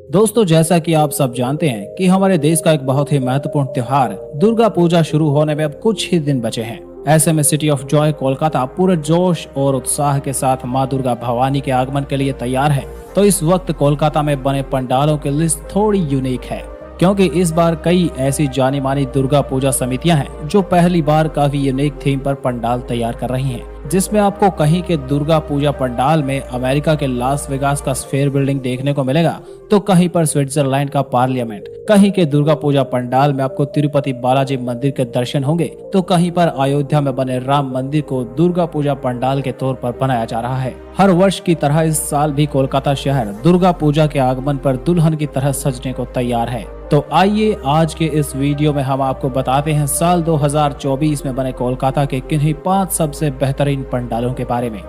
दोस्तों, जैसा कि आप सब जानते हैं कि हमारे देश का एक बहुत ही महत्वपूर्ण त्योहार दुर्गा पूजा शुरू होने में अब कुछ ही दिन बचे हैं। ऐसे में सिटी ऑफ जॉय कोलकाता पूरे जोश और उत्साह के साथ मां दुर्गा भवानी के आगमन के लिए तैयार है। तो इस वक्त कोलकाता में बने पंडालों की लिस्ट थोड़ी यूनिक है, क्योंकि इस बार कई ऐसी जानी मानी दुर्गा पूजा समितियां हैं जो पहली बार काफी यूनिक थीम पर पंडाल तैयार कर रही हैं, जिसमें आपको कहीं के दुर्गा पूजा पंडाल में अमेरिका के लास वेगास का स्फेयर बिल्डिंग देखने को मिलेगा, तो कहीं पर स्विट्जरलैंड का पार्लियामेंट, कहीं के दुर्गा पूजा पंडाल में आपको तिरुपति बालाजी मंदिर के दर्शन होंगे, तो कहीं पर अयोध्या में बने राम मंदिर को दुर्गा पूजा पंडाल के तौर पर बनाया जा रहा है। हर वर्ष की तरह इस साल भी कोलकाता शहर दुर्गा पूजा के आगमन पर दुल्हन की तरह सजने को तैयार है। तो आइए आज के इस वीडियो में हम आपको बताते हैं साल 2024 में बने कोलकाता के किन्हीं 5 सबसे बेहतरीन पंडालों के बारे में।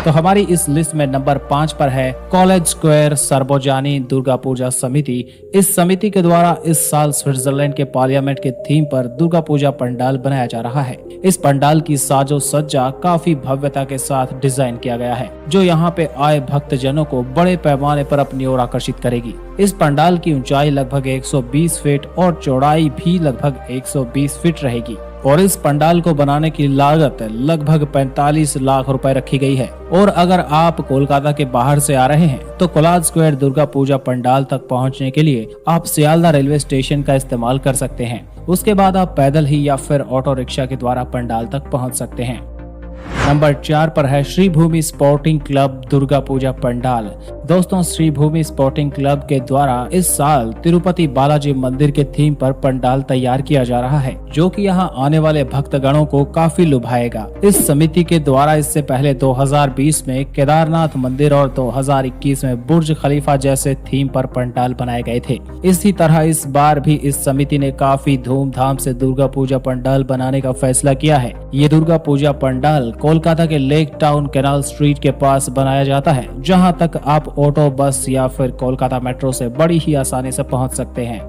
तो हमारी इस लिस्ट में नंबर 5 पर है कॉलेज स्क्वायर सर्वजनिक दुर्गा पूजा समिति। इस समिति के द्वारा इस साल स्विट्जरलैंड के पार्लियामेंट के थीम पर दुर्गा पूजा पंडाल बनाया जा रहा है। इस पंडाल की साजो सज्जा काफी भव्यता के साथ डिजाइन किया गया है, जो यहाँ पे आए भक्त जनों को बड़े पैमाने पर अपनी ओर आकर्षित करेगी। इस पंडाल की ऊंचाई लगभग 120 फीट और चौड़ाई भी लगभग 120 फीट रहेगी, और इस पंडाल को बनाने की लागत लगभग 45 लाख रुपए रखी गई है। और अगर आप कोलकाता के बाहर से आ रहे हैं तो कोलाज स्क्वायर दुर्गा पूजा पंडाल तक पहुंचने के लिए आप सियालदा रेलवे स्टेशन का इस्तेमाल कर सकते हैं। उसके बाद आप पैदल ही या फिर ऑटो रिक्शा के द्वारा पंडाल तक पहुंच सकते हैं। नंबर 4 पर है श्री भूमि स्पोर्टिंग क्लब दुर्गा पूजा पंडाल। दोस्तों, श्री भूमि स्पोर्टिंग क्लब के द्वारा इस साल तिरुपति बालाजी मंदिर के थीम पर पंडाल तैयार किया जा रहा है, जो कि यहां आने वाले भक्तगणों को काफी लुभाएगा। इस समिति के द्वारा इससे पहले 2020 में केदारनाथ मंदिर और 2021 में बुर्ज खलीफा जैसे थीम पर पंडाल बनाए गए थे। इसी तरह इस बार भी इस समिति ने काफी धूमधाम से दुर्गा पूजा पंडाल बनाने का फैसला किया है। ये दुर्गा पूजा पंडाल कोलकाता के लेक टाउन कैनाल स्ट्रीट के पास बनाया जाता है, जहां तक आप ऑटो, बस या फिर कोलकाता मेट्रो से बड़ी ही आसानी से पहुंच सकते हैं।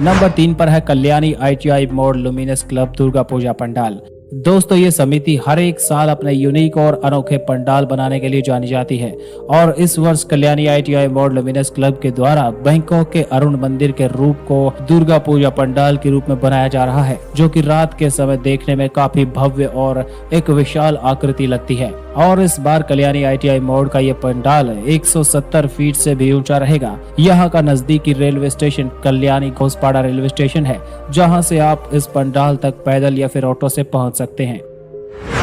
नंबर 3 पर है कल्याणी ITI मोड़ लुमिनस क्लब दुर्गा पूजा पंडाल। दोस्तों, ये समिति हर एक साल अपने यूनिक और अनोखे पंडाल बनाने के लिए जानी जाती है, और इस वर्ष कल्याणी ITI मोड़ लुमिनस क्लब के द्वारा बैंकॉक के अरुण मंदिर के रूप को दुर्गा पूजा पंडाल के रूप में बनाया जा रहा है, जो कि रात के समय देखने में काफी भव्य और एक विशाल आकृति लगती है। और इस बार कल्याणी ITI मोड़ का ये पंडाल 170 फीट से भी ऊंचा रहेगा। यहाँ का नजदीकी railway station Kalyani Ghoshpara railway station है, जहाँ से आप इस पंडाल तक पैदल या फिर ऑटो से पहुँच सकते हैं।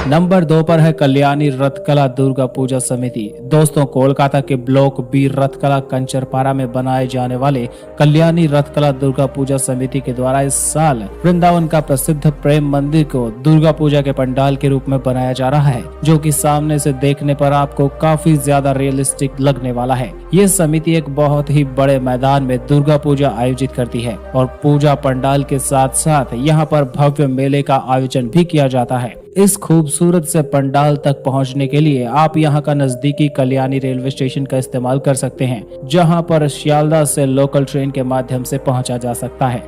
नंबर 2 पर है कल्याणी रथकला दुर्गा पूजा समिति। दोस्तों, कोलकाता के ब्लॉक बी रथकला कंचरपारा में बनाए जाने वाले कल्याणी रथकला दुर्गा पूजा समिति के द्वारा इस साल वृंदावन का प्रसिद्ध प्रेम मंदिर को दुर्गा पूजा के पंडाल के रूप में बनाया जा रहा है, जो कि सामने से देखने पर आपको काफी ज्यादा रियलिस्टिक लगने वाला है। ये समिति एक बहुत ही बड़े मैदान में दुर्गा पूजा आयोजित करती है, और पूजा पंडाल के साथ साथ यहाँ पर भव्य मेले का आयोजन भी किया जाता है। इस खूबसूरत से पंडाल तक पहुंचने के लिए आप यहां का नजदीकी कल्याणी रेलवे स्टेशन का इस्तेमाल कर सकते हैं, जहां पर सियालदा से लोकल ट्रेन के माध्यम से पहुंचा जा सकता है।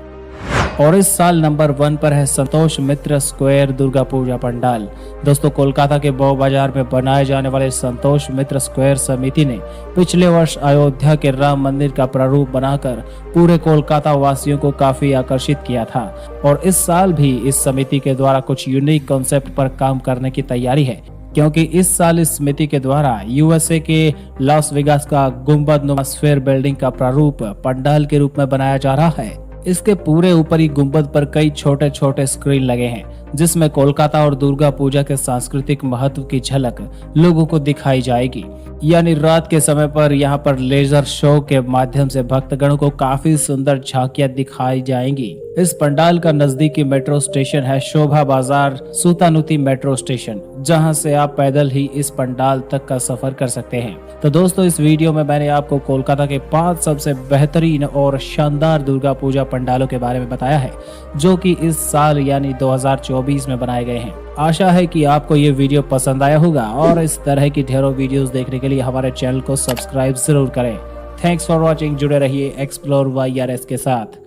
और इस साल नंबर 1 पर है संतोष मित्र स्क्वायर दुर्गा पूजा पंडाल। दोस्तों, कोलकाता के बौ बाजार में बनाए जाने वाले संतोष मित्र स्क्वायर समिति ने पिछले वर्ष अयोध्या के राम मंदिर का प्रारूप बनाकर पूरे कोलकाता वासियों को काफी आकर्षित किया था, और इस साल भी इस समिति के द्वारा कुछ यूनिक कॉन्सेप्ट पर काम करने की तैयारी है, क्योंकि इस साल इस समिति के द्वारा USA के लास वेगास का गुंबद स्फेयर बिल्डिंग का प्रारूप पंडाल के रूप में बनाया जा रहा है। इसके पूरे ऊपरी गुंबद पर कई छोटे छोटे स्क्रीन लगे हैं, जिसमें कोलकाता और दुर्गा पूजा के सांस्कृतिक महत्व की झलक लोगों को दिखाई जाएगी। यानी रात के समय पर यहाँ पर लेजर शो के माध्यम से भक्तगणों को काफी सुंदर झांकियां दिखाई जाएंगी। इस पंडाल का नजदीकी मेट्रो स्टेशन है शोभा बाजार सूतानुती मेट्रो स्टेशन, जहां से आप पैदल ही इस पंडाल तक का सफर कर सकते हैं। तो दोस्तों, इस वीडियो में मैंने आपको कोलकाता के 5 सबसे बेहतरीन और शानदार दुर्गा पूजा पंडालों के बारे में बताया है, जो कि इस साल यानी 2024 में बनाए गए हैं। आशा है कि आपको ये वीडियो पसंद आया होगा, और इस तरह की ढेरों वीडियोस देखने के लिए हमारे चैनल को सब्सक्राइब जरूर करें। Thanks for watching. जुड़े रहिए एक्सप्लोर YRS के साथ।